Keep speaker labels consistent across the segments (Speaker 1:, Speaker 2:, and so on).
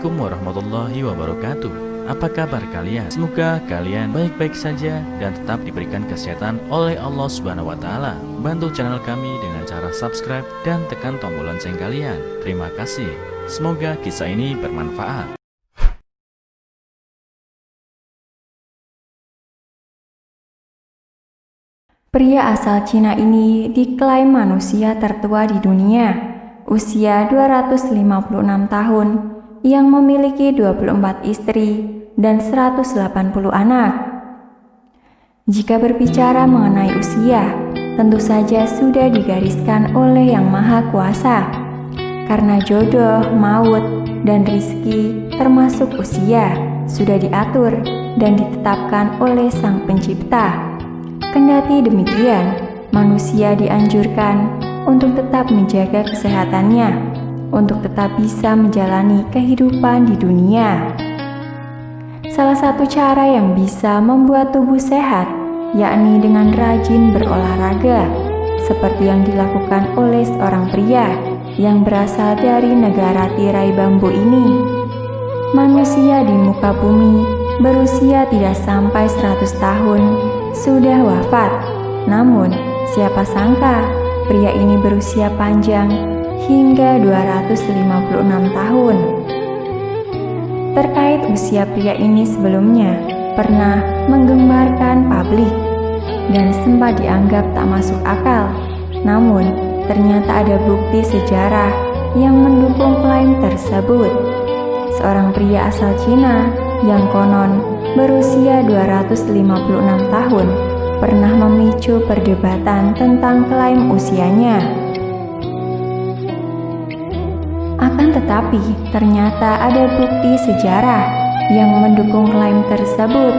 Speaker 1: Assalamualaikum warahmatullahi wabarakatuh. Apa kabar kalian? Semoga kalian baik-baik saja dan tetap diberikan kesehatan oleh Allah Subhanahu wa taala. Bantu channel kami dengan cara subscribe dan tekan tombol lonceng kalian. Terima kasih. Semoga kisah ini bermanfaat.
Speaker 2: Pria asal Cina ini diklaim manusia tertua di dunia, usia 256 tahun, yang memiliki 24 istri dan 180 anak. Jika berbicara mengenai usia, tentu saja sudah digariskan oleh Yang Maha Kuasa. Karena jodoh, maut, dan rizki termasuk usia sudah diatur dan ditetapkan oleh Sang Pencipta. Kendati demikian, manusia dianjurkan untuk tetap menjaga kesehatannya, untuk tetap bisa menjalani kehidupan di dunia. Salah satu cara yang bisa membuat tubuh sehat, yakni dengan rajin berolahraga, seperti yang dilakukan oleh seorang pria yang berasal dari negara tirai bambu ini. Manusia di muka bumi berusia tidak sampai 100 tahun sudah wafat. Namun, siapa sangka pria ini berusia panjang hingga 256 tahun. Terkait usia pria ini sebelumnya pernah menggembarkan publik dan sempat dianggap tak masuk akal. Namun, ternyata ada bukti sejarah yang mendukung klaim tersebut. Seorang pria asal Cina yang konon berusia 256 tahun pernah memicu perdebatan tentang klaim usianya. Akan tetapi, ternyata ada bukti sejarah yang mendukung klaim tersebut.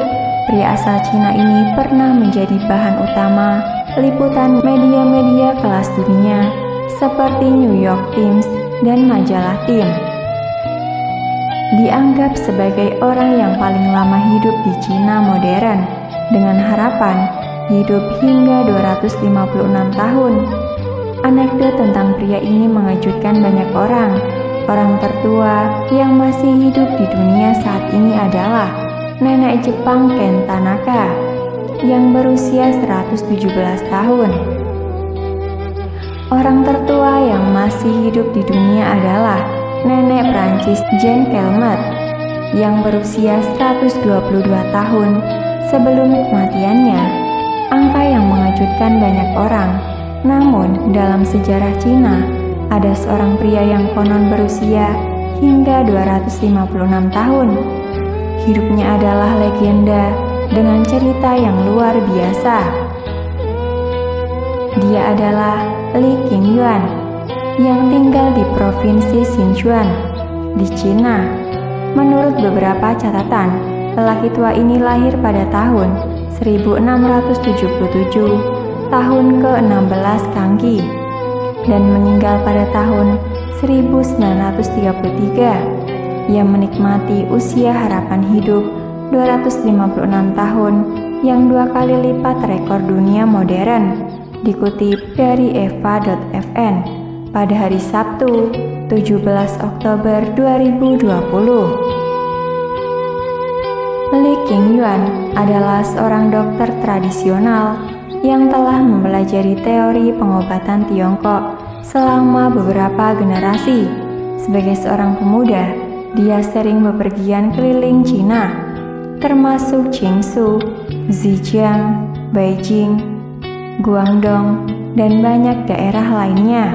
Speaker 2: Pria asal Cina ini pernah menjadi bahan utama liputan media-media kelas dunia seperti New York Times dan majalah Time. Dianggap sebagai orang yang paling lama hidup di Cina modern dengan harapan hidup hingga 256 tahun. Anekdot tentang pria ini mengejutkan banyak orang. Orang tertua yang masih hidup di dunia saat ini adalah nenek Jepang Ken Tanaka yang berusia 117 tahun. Orang tertua yang masih hidup di dunia adalah nenek Prancis Jeanne Calment yang berusia 122 tahun sebelum kematiannya. Angka yang mengejutkan banyak orang. Namun, dalam sejarah Cina, ada seorang pria yang konon berusia hingga 256 tahun. Hidupnya adalah legenda dengan cerita yang luar biasa. Dia adalah Li Qingyuan yang tinggal di provinsi Sichuan di Cina. Menurut beberapa catatan, lelaki tua ini lahir pada tahun 1677, tahun ke-16 Kangqi, dan meninggal pada tahun 1933. Ia menikmati usia harapan hidup 256 tahun yang 2 kali lipat rekor dunia modern, dikutip dari eva.fn pada hari Sabtu 17 Oktober 2020. Li Qingyuan adalah seorang dokter tradisional yang telah mempelajari teori pengobatan Tiongkok selama beberapa generasi. Sebagai seorang pemuda, dia sering bepergian keliling Cina, termasuk Jiangsu, Zhejiang, Beijing, Guangdong, dan banyak daerah lainnya.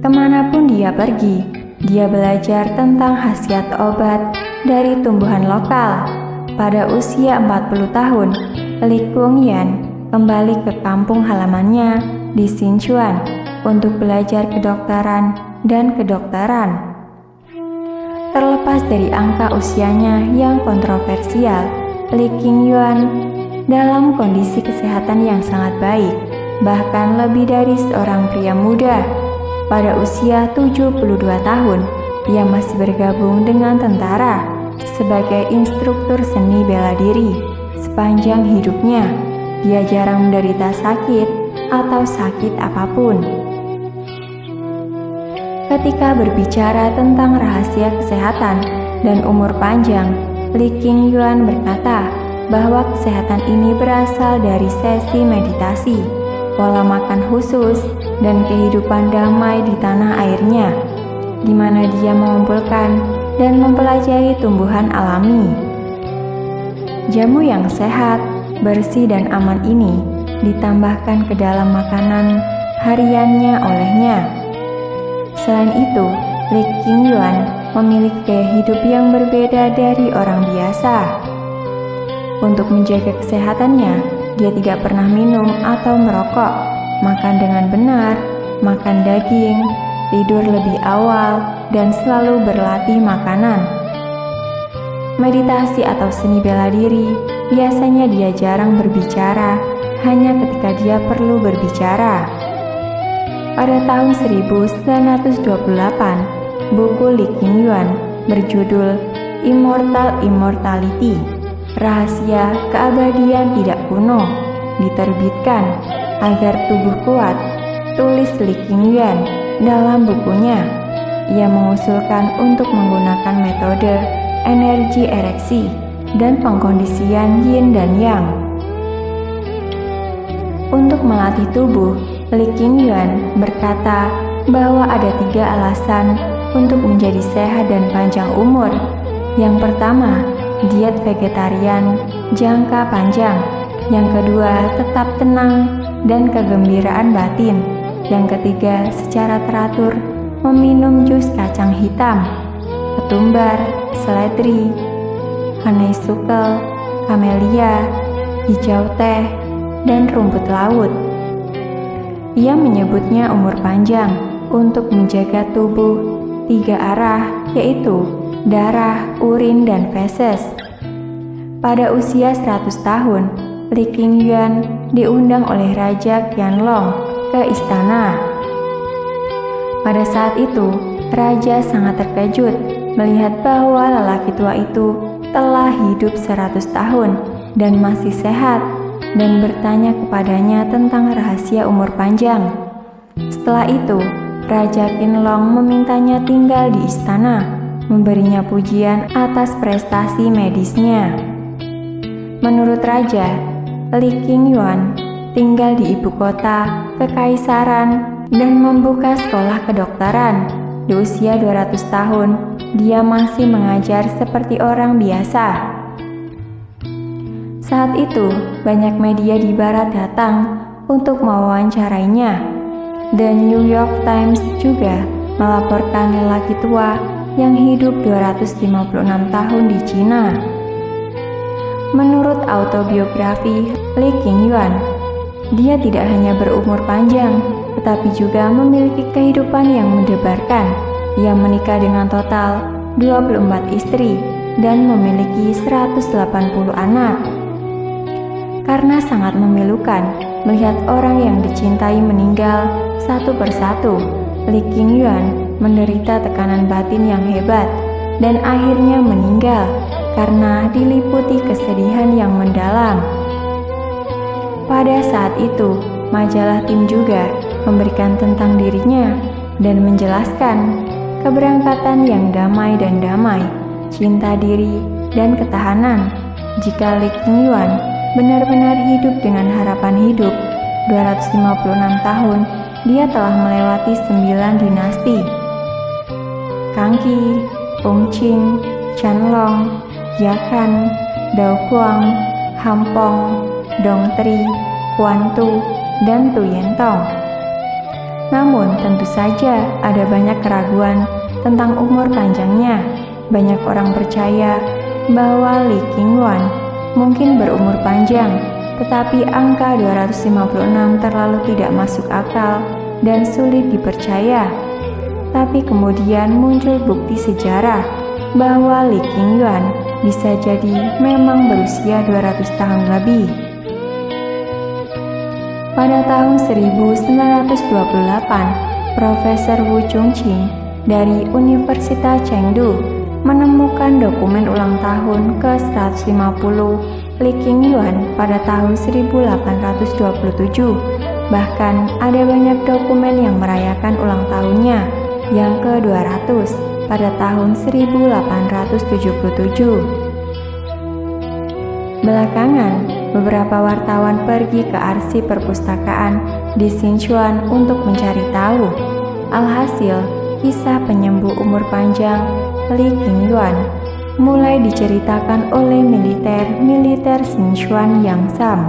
Speaker 2: Kemanapun dia pergi, dia belajar tentang khasiat obat dari tumbuhan lokal. Pada usia 40 tahun, Li Qingyuan kembali ke kampung halamannya di Sichuan untuk belajar kedokteran dan kedokteran. Terlepas dari angka usianya yang kontroversial, Li Qingyuan dalam kondisi kesehatan yang sangat baik, bahkan lebih dari seorang pria muda. Pada usia 72 tahun, ia masih bergabung dengan tentara sebagai instruktur seni bela diri. Sepanjang hidupnya, dia jarang menderita sakit atau sakit apapun. Ketika berbicara tentang rahasia kesehatan dan umur panjang, Li Qingyuan berkata bahwa kesehatan ini berasal dari sesi meditasi, pola makan khusus, dan kehidupan damai di tanah airnya, di mana dia mengumpulkan dan mempelajari tumbuhan alami. Jamu yang sehat, bersih, dan aman ini ditambahkan ke dalam makanan hariannya olehnya. Selain itu, Li Qingyuan memiliki gaya hidup yang berbeda dari orang biasa. Untuk menjaga kesehatannya, dia tidak pernah minum atau merokok, makan dengan benar, makan daging, tidur lebih awal, dan selalu berlatih makanan. Meditasi atau seni bela diri, biasanya dia jarang berbicara, hanya ketika dia perlu berbicara. Pada tahun 1928, buku Li Qingyuan berjudul Immortality, Rahasia Keabadian Tidak Kuno, diterbitkan. Agar tubuh kuat, tulis Li Qingyuan dalam bukunya. Ia mengusulkan untuk menggunakan metode energi ereksi dan pengkondisian yin dan yang. Untuk melatih tubuh, Li Qingyuan berkata bahwa ada 3 alasan untuk menjadi sehat dan panjang umur. Yang pertama, diet vegetarian jangka panjang. Yang kedua, tetap tenang dan kegembiraan batin. Yang ketiga, secara teratur meminum jus kacang hitam, ketumbar, seledri, honeysuckle, camellia, hijau teh, dan rumput laut. Ia menyebutnya umur panjang untuk menjaga tubuh 3 arah, yaitu darah, urin, dan feses. Pada usia 100 tahun, Li Qingyuan diundang oleh Raja Qianlong ke istana. Pada saat itu, Raja sangat terkejut melihat bahwa lelaki tua itu telah hidup 100 tahun dan masih sehat, dan bertanya kepadanya tentang rahasia umur panjang. Setelah itu, Raja Qianlong memintanya tinggal di istana, memberinya pujian atas prestasi medisnya. Menurut Raja, Li Qingyuan tinggal di ibu kota kekaisaran dan membuka sekolah kedokteran. Di usia 200 tahun, dia masih mengajar seperti orang biasa. Saat itu, banyak media di barat datang untuk mewawancarainya. The New York Times juga melaporkan lelaki tua yang hidup 256 tahun di Cina. Menurut autobiografi Li Qingyuan, dia tidak hanya berumur panjang, tetapi juga memiliki kehidupan yang mendebarkan. Ia menikah dengan total 24 istri dan memiliki 180 anak. Karena sangat memilukan melihat orang yang dicintai meninggal satu persatu, Li Qingyuan menderita tekanan batin yang hebat dan akhirnya meninggal karena diliputi kesedihan yang mendalam. Pada saat itu, majalah Time juga memberikan tentang dirinya dan menjelaskan keberangkatan yang damai, cinta diri, dan ketahanan. Jika Li Qingyuan benar-benar hidup dengan harapan hidup 256 tahun, dia telah melewati 9 dinasti: Kangqi, Ongqing, Qianlong, Yakan, Daoguang, Hampong, Dongtri, Quantu, dan Tuyentong. Namun tentu saja ada banyak keraguan tentang umur panjangnya. Banyak orang percaya bahwa Li Qingyuan mungkin berumur panjang, tetapi angka 256 terlalu tidak masuk akal dan sulit dipercaya. Tapi kemudian muncul bukti sejarah bahwa Li Qingyuan bisa jadi memang berusia 200 tahun lebih. Pada tahun 1928, Profesor Wu Chongqing dari Universitas Chengdu menemukan dokumen ulang tahun ke-150 Li Qingyuan pada tahun 1827. Bahkan ada banyak dokumen yang merayakan ulang tahunnya. yang ke-200 pada tahun 1877. Belakangan, beberapa wartawan pergi ke arsip perpustakaan di Sichuan untuk mencari tahu. Alhasil, kisah penyembuh umur panjang Li Qingyuan mulai diceritakan oleh militer Sichuan Yang Sam.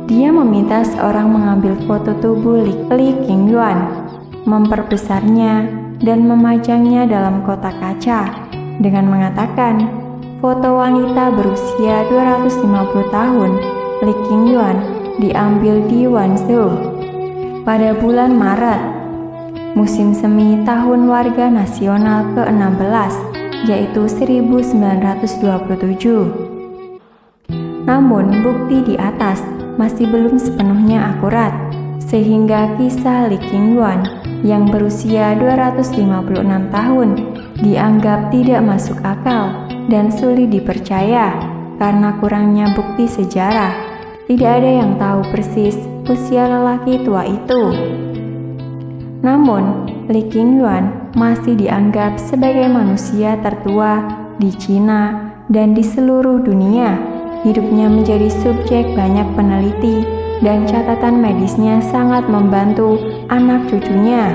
Speaker 2: Dia meminta seorang mengambil foto tubuh Li Qingyuan, memperbesarnya dan memajangnya dalam kotak kaca dengan mengatakan, foto wanita berusia 250 tahun Li Qingyuan diambil di Wanzhou pada bulan Maret, musim semi tahun warga nasional ke-16, yaitu 1927. Namun, bukti di atas masih belum sepenuhnya akurat, sehingga kisah Li Qingyuan yang berusia 256 tahun dianggap tidak masuk akal dan sulit dipercaya karena kurangnya bukti sejarah. Tidak ada yang tahu persis usia lelaki tua itu. Namun, Li Qingyuan masih dianggap sebagai manusia tertua di Cina dan di seluruh dunia. Hidupnya menjadi subjek banyak peneliti dan catatan medisnya sangat membantu anak cucunya.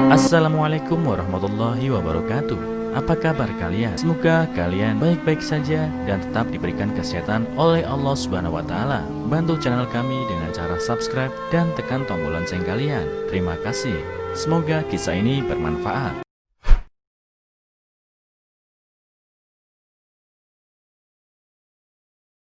Speaker 1: Assalamualaikum warahmatullahi wabarakatuh. Apa kabar kalian? Semoga kalian baik-baik saja dan tetap diberikan kesehatan oleh Allah Subhanahu wa taala. Bantu channel kami dengan cara subscribe dan tekan tombol lonceng kalian. Terima kasih. Semoga kisah ini bermanfaat.